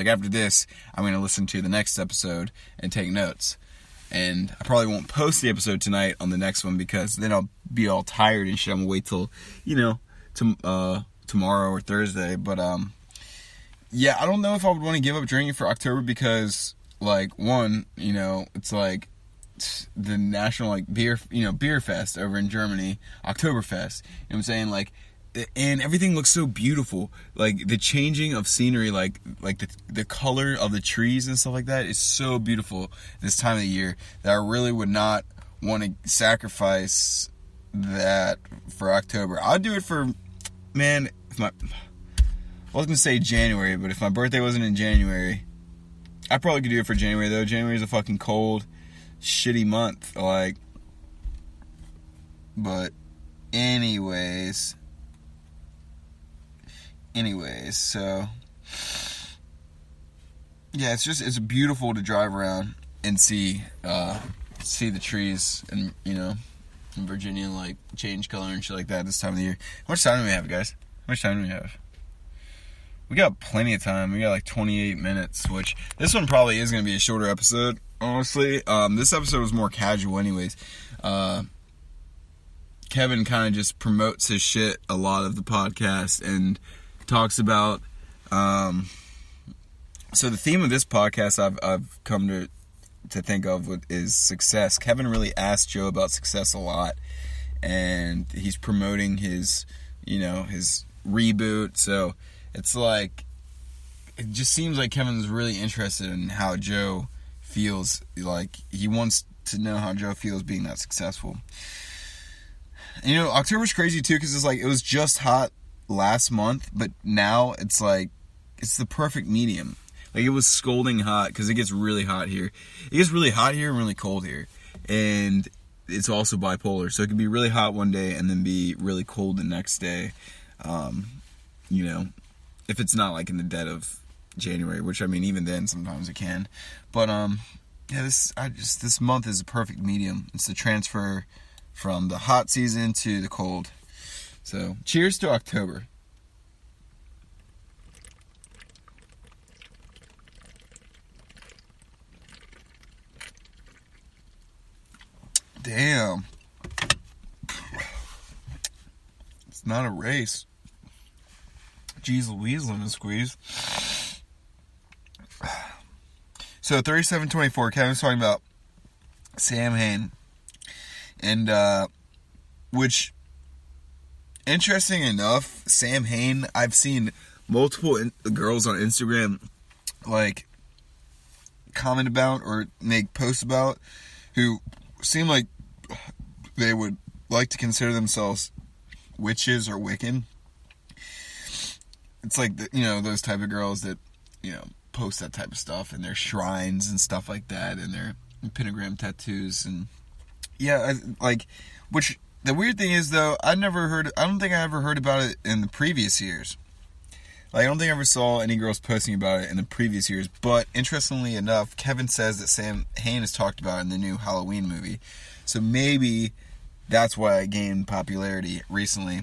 Like, after this, I'm going to listen to the next episode and take notes. And I probably won't post the episode tonight on the next one, because then I'll be all tired and shit. I'm going to wait till, tomorrow or Thursday. But, yeah, I don't know if I would want to give up drinking for October, because, like, one, it's like the national, like, beer fest over in Germany, Oktoberfest. You know what I'm saying? Like, and everything looks so beautiful. Like, the changing of scenery, like the color of the trees and stuff like that is so beautiful this time of the year, that I really would not want to sacrifice that for October. I'll do it for, man, I was going to say January, but if my birthday wasn't in January, I probably could do it for January, though. January is a fucking cold, shitty month. Like, but anyways, so yeah, it's beautiful to drive around and see the trees and, in Virginia, like, change color and shit like that this time of the year. How much time do we have, guys? How much time do we have? We got plenty of time. We got like 28 minutes, which this one probably is going to be a shorter episode, honestly. This episode was more casual anyways. Kevin kind of just promotes his shit a lot of the podcast and talks about, so the theme of this podcast I've come to think of is success. Kevin really asked Joe about success a lot, and he's promoting his reboot. So it's like, it just seems like Kevin's really interested in how Joe feels. Like, he wants to know how Joe feels being that successful. And, October's crazy too, because it's like, it was just hot last month, but now it's like, it's the perfect medium. Like, it was scalding hot, because it gets really hot here. It gets really hot here and really cold here. And it's also bipolar, so it can be really hot one day and then be really cold the next day. If it's not like in the dead of January, which, I mean, even then sometimes it can. But this month is a perfect medium. It's the transfer from the hot season to the cold. So, cheers to October. Damn. It's not a race. Jeez Louise, lemon squeeze. So 3724, Kevin's talking about Sam Hain. And, which, interesting enough, Sam Hain, I've seen multiple girls on Instagram, like, comment about or make posts about, who seem like they would like to consider themselves witches or Wiccan. It's like, those type of girls that, post that type of stuff in their shrines and stuff like that, and their pentagram tattoos. And yeah, which the weird thing is, though, I don't think I ever heard about it in the previous years. Like, I don't think I ever saw any girls posting about it in the previous years. But interestingly enough, Kevin says that Sam Hain is talked about in the new Halloween movie. So maybe that's why it gained popularity recently.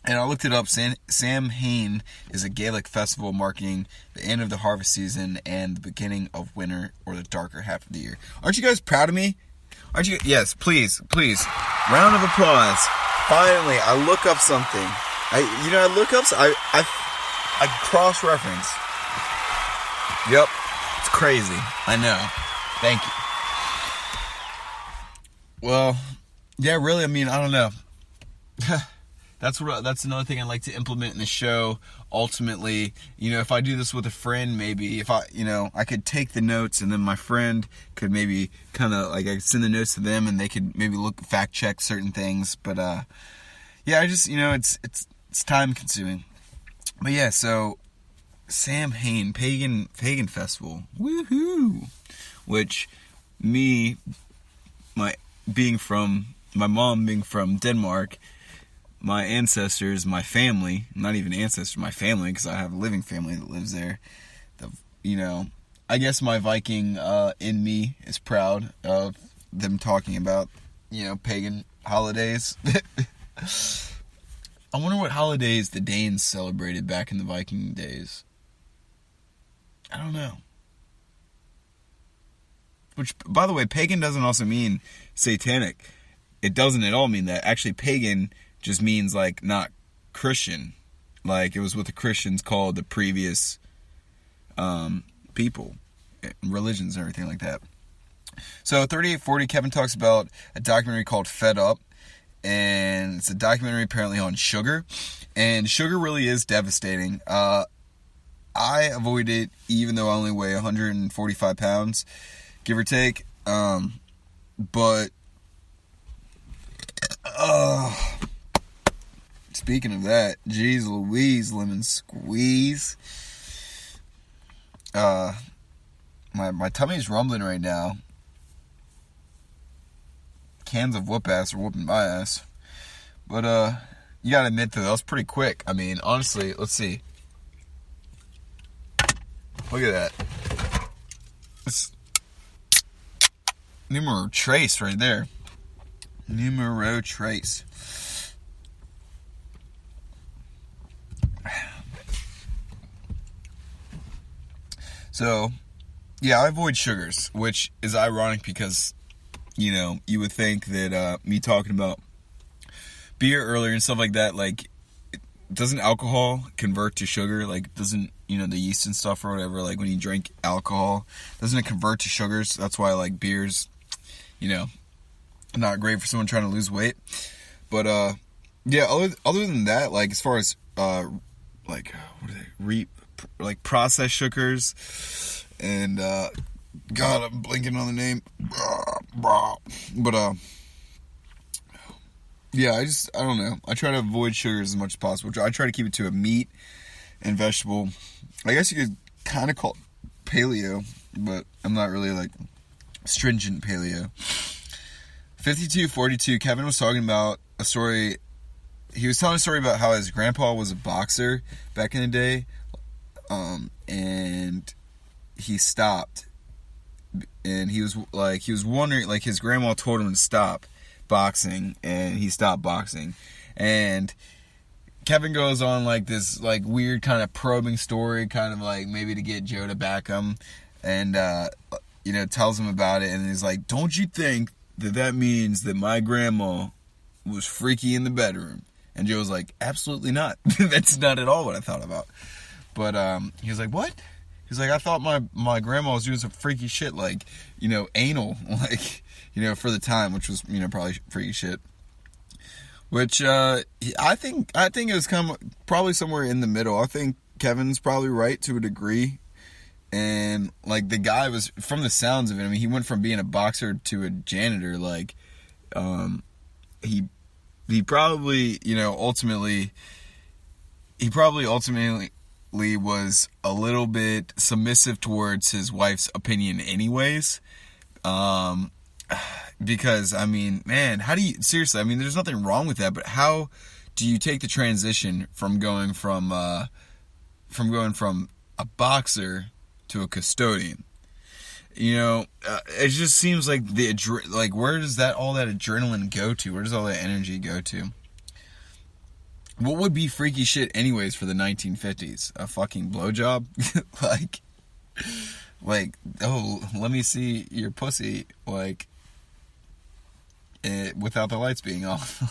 And I looked it up. Sam Hain is a Gaelic festival marking the end of the harvest season and the beginning of winter, or the darker half of the year. Aren't you guys proud of me? Aren't you? Yes, please. Round of applause. Finally, I look up something. I look up. I cross-reference. Yep, it's crazy. I know. Thank you. Well, yeah, really. I mean, I don't know. That's another thing I'd like to implement in the show. Ultimately, if I do this with a friend, maybe if I could take the notes, and then my friend could maybe kind of like, I could send the notes to them, and they could maybe fact check certain things. But yeah, I just it's time consuming. But yeah, so Sam Hain pagan festival, woohoo! Which my mom being from Denmark. My ancestors, my family, not even ancestors, my family, because I have a living family that lives there. I guess my Viking in me is proud of them talking about, pagan holidays. I wonder what holidays the Danes celebrated back in the Viking days. I don't know. Which, by the way, pagan doesn't also mean satanic. It doesn't at all mean that. Actually, pagan just means, like, not Christian. Like, it was what the Christians called the previous people, religions and everything like that. So 3840, Kevin talks about a documentary called Fed Up, and it's a documentary apparently on sugar, and sugar really is devastating. I avoid it even though I only weigh 145 pounds, give or take, but speaking of that, geez Louise, lemon squeeze. My tummy's rumbling right now. Cans of whoop ass are whooping my ass. But, you gotta admit that was pretty quick. I mean, honestly, let's see. Look at that. It's numero trace right there. Numero trace. So, yeah, I avoid sugars, which is ironic because, you know, you would think that me talking about beer earlier and stuff like that, like, doesn't alcohol convert to sugar? Like, doesn't, you know, the yeast and stuff or whatever, like, when you drink alcohol, doesn't it convert to sugars? That's why, like, beer's, you know, not great for someone trying to lose weight. But, yeah, other than that, like, as far as, like, what are they, like, processed sugars, and, God, I'm blinking on the name, but, yeah, I don't know. I try to avoid sugars as much as possible. I try to keep it to a meat and vegetable. I guess you could kind of call it paleo, but I'm not really, like, stringent paleo. 5242, Kevin was talking about a story. He was telling a story about how his grandpa was a boxer back in the day, and he stopped. And he was wondering, like, his grandma told him to stop boxing, and he stopped boxing. And Kevin goes on, like, this, like, weird kind of probing story, kind of like maybe to get Joe to back him, and you know, tells him about it, and he's like, don't you think that means that my grandma was freaky in the bedroom? And Joe was like, absolutely not. That's not at all what I thought about. But he was like, what? He's like, I thought my grandma was doing some freaky shit, like, you know, anal, like, you know, for the time, which was, you know, probably freaky shit. Which, I think it was probably somewhere in the middle. I think Kevin's probably right to a degree. And, like, the guy was, from the sounds of it, I mean, he went from being a boxer to a janitor, like, he probably, you know, ultimately was a little bit submissive towards his wife's opinion anyways. Because, I mean, man, how do you, seriously, I mean, there's nothing wrong with that, but how do you take the transition from going from a boxer to a custodian? You know, it just seems like where does all that adrenaline go to? Where does all that energy go to? What would be freaky shit anyways for the 1950s? A fucking blowjob? like, oh, let me see your pussy, like, without the lights being off.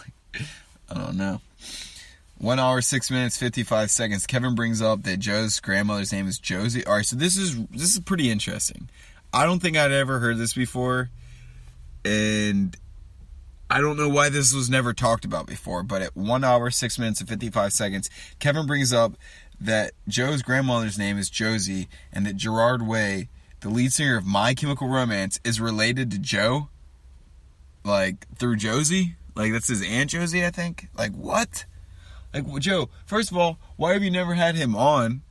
I don't know. 1 hour, 6 minutes, 55 seconds. Kevin brings up that Joe's grandmother's name is Josie. Alright, so this is pretty interesting. I don't think I'd ever heard this before, and I don't know why this was never talked about before, but at 1 hour, 6 minutes, and 55 seconds, Kevin brings up that Joe's grandmother's name is Josie, and that Gerard Way, the lead singer of My Chemical Romance, is related to Joe, like, through Josie. Like, that's his Aunt Josie, I think. Like, what? Like, Joe, first of all, why have you never had him on?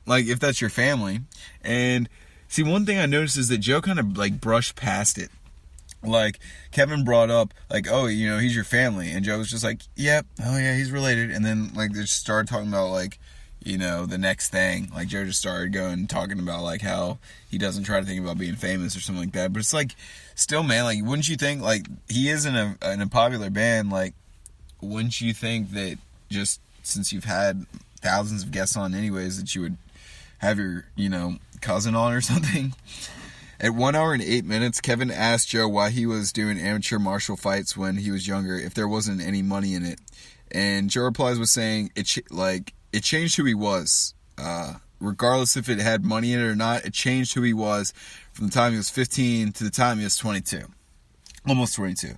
Like, if that's your family. And, see, one thing I noticed is that Joe kind of, like, brushed past it. Like, Kevin brought up, like, oh, you know, he's your family. And Joe was just like, yep, oh, yeah, he's related. And then, like, they just started talking about, like, you know, the next thing. Like, Joe just started talking about, like, how he doesn't try to think about being famous or something like that. But it's like, still, man, like, wouldn't you think, like, he is in a popular band, like, wouldn't you think that just since you've had thousands of guests on anyways, that you would have your, cousin on or something. At 1 hour and 8 minutes, Kevin asked Joe why he was doing amateur martial fights when he was younger, if there wasn't any money in it. And Joe replies with saying, it changed who he was. Regardless if it had money in it or not, it changed who he was from the time he was 15 to the time he was 22. Almost 22.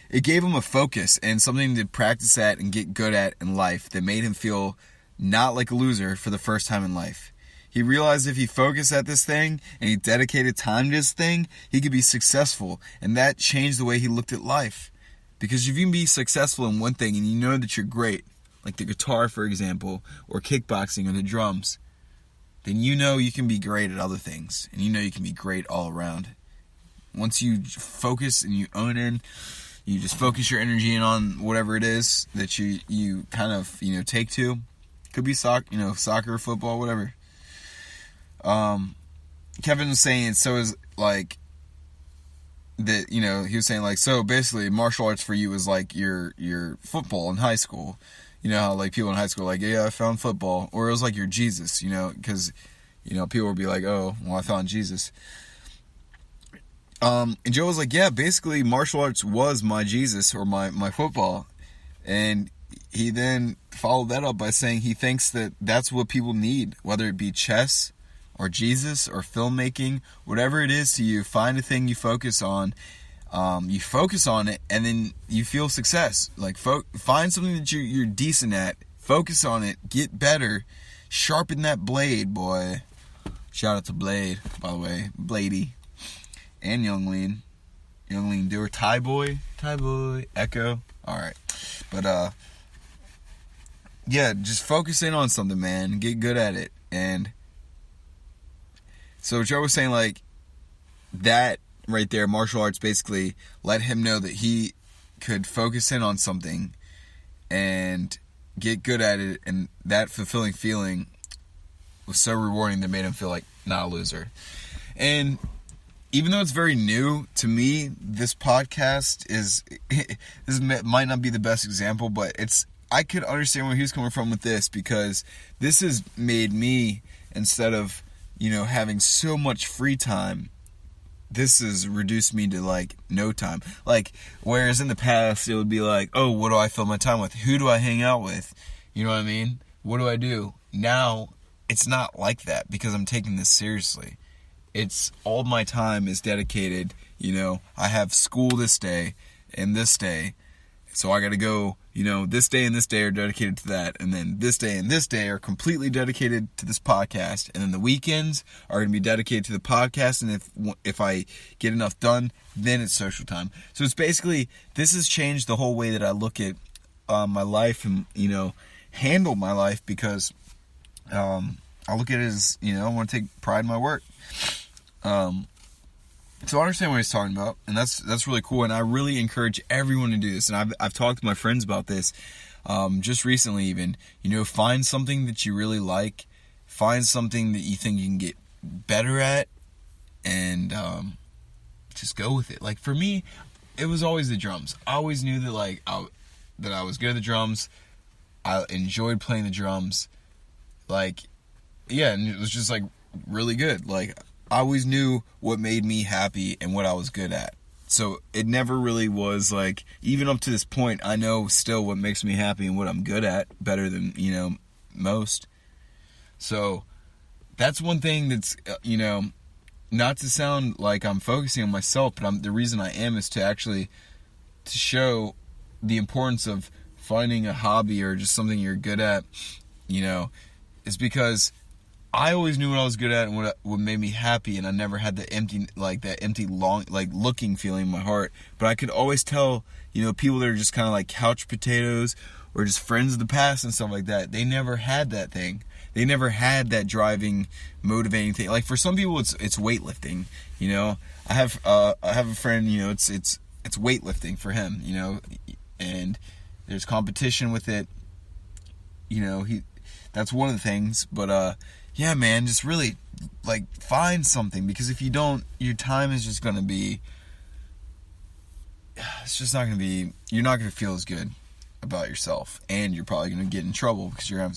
It gave him a focus and something to practice at and get good at in life that made him feel not like a loser for the first time in life. He realized if he focused at this thing and he dedicated time to this thing, he could be successful. And that changed the way he looked at life. Because if you can be successful in one thing and you know that you're great, like the guitar, for example, or kickboxing or the drums, then you know you can be great at other things. And you know you can be great all around. Once you focus and you own in, you just focus your energy in on whatever it is that you kind of, take to. Could be soccer, football, whatever. Kevin was saying so is like that, he was saying like, so basically martial arts for you is like your football in high school. You know how like people in high school are like, yeah, I found football. Or it was like your Jesus, because, people would be like, oh, well, I found Jesus. And Joe was like, yeah, basically martial arts was my Jesus or my football. And he then followed that up by saying he thinks that that's what people need, whether it be chess or Jesus or filmmaking, whatever it is to you, find a thing you focus on. You focus on it and then you feel success. Like find something that you're decent at, focus on it, get better, sharpen that blade, boy. Shout out to Blade, by the way, Bladey. And Young Lean Doer, Thai boy, Echo. Alright. But yeah, just focus in on something, man. Get good at it. And so Joe was saying like that right there, martial arts basically let him know that he could focus in on something and get good at it, and that fulfilling feeling was so rewarding that made him feel like not a loser. And even though it's very new to me, this podcast might not be the best example, but I could understand where he was coming from with this, because this has made me, instead of, having so much free time, this has reduced me to like no time. Like, whereas in the past it would be like, oh, what do I fill my time with? Who do I hang out with? You know what I mean? What do I do? Now it's not like that because I'm taking this seriously. It's all my time is dedicated. I have school this day and this day, so I got to go. This day and this day are dedicated to that, and then this day and this day are completely dedicated to this podcast, and then the weekends are going to be dedicated to the podcast, and if I get enough done, then it's social time. So it's basically, this has changed the whole way that I look at my life and, handle my life, because I look at it as, I want to take pride in my work. So I understand what he's talking about, and that's really cool, and I really encourage everyone to do this. And I've talked to my friends about this just recently even. Find something that you really like, find something that you think you can get better at, and just go with it. Like for me, it was always the drums. I always knew that that I was good at the drums. I enjoyed playing the drums. Like, yeah, and it was just like really good. Like, I always knew what made me happy and what I was good at. So it never really was like, even up to this point, I know still what makes me happy and what I'm good at better than, most. So that's one thing that's, not to sound like I'm focusing on myself, but the reason I am is to show the importance of finding a hobby or just something you're good at, is because I always knew what I was good at and what made me happy, and I never had that empty looking feeling in my heart. But I could always tell, people that are just kind of like couch potatoes or just friends of the past and stuff like that, they never had that thing. They never had that driving, motivating thing. Like for some people, it's weightlifting. I have a friend. It's weightlifting for him. And there's competition with it. That's one of the things. But yeah, man, just really like find something, because if you don't, your time is just gonna be. It's just not gonna be. You're not gonna feel as good about yourself, and you're probably going to get in trouble because you're,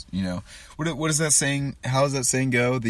what is that saying? How does that saying go?